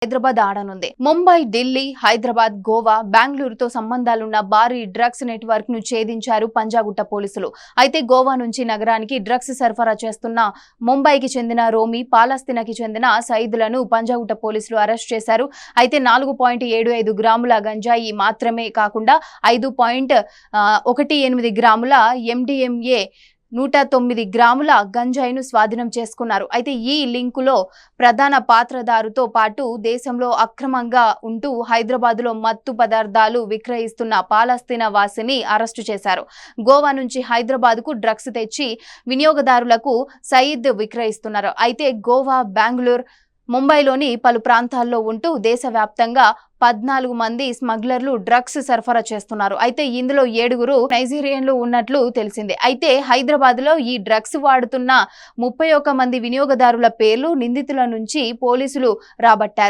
హైదరాబాద్ ఆడనుంది. ముంబై, ఢిల్లీ, హైదరాబాద్, గోవా, బెంగళూరుతో సంబంధాలున్న భారీ drugs network ను ఛేదించారు పంజాగుట్ట పోలీసులు. అయితే గోవా నుంచి నగరానికి డ్రగ్స్ సరఫరా చేస్తున్న ముంబైకి చెందిన రోమి, పాలస్తీనాకి చెందిన సయీద్లను పంజాగుట్ట పోలీసులు అరెస్ట్ చేశారు. అయితే 4.75 గ్రాముల గంజాయి మాత్రమే కాకుండా 5.18 గ్రాముల MDMA 109 గ్రాముల గంజాయిను స్వాధీనం చేసుకున్నారు. అయితే ఈ లింకులో ప్రధాన పాత్రదారుతో పాటు దేశంలో అక్రమంగా ఉంటూ హైదరాబాద్లో మత్తు పదార్థాలు విక్రయిస్తున్న పాలస్తీనా వాసిని అరెస్టు చేశారు. గోవా నుంచి హైదరాబాద్కు డ్రగ్స్ తెచ్చి వినియోగదారులకు సయీద్ విక్రయిస్తున్నారు. అయితే గోవా, బెంగళూరు, ముంబైలోని పలు ప్రాంతాల్లో ఉంటూ దేశవ్యాప్తంగా 14 మంది స్మగ్లర్లు డ్రగ్స్ సరఫరా చేస్తున్నారు. అయితే ఇందులో 7 నైజీరియన్లు ఉన్నట్లు తెలిసింది. అయితే హైదరాబాద్ లో ఈ డ్రగ్స్ వాడుతున్న 31 మంది వినియోగదారుల పేర్లు నిందితుల నుంచి పోలీసులు రాబట్టారు.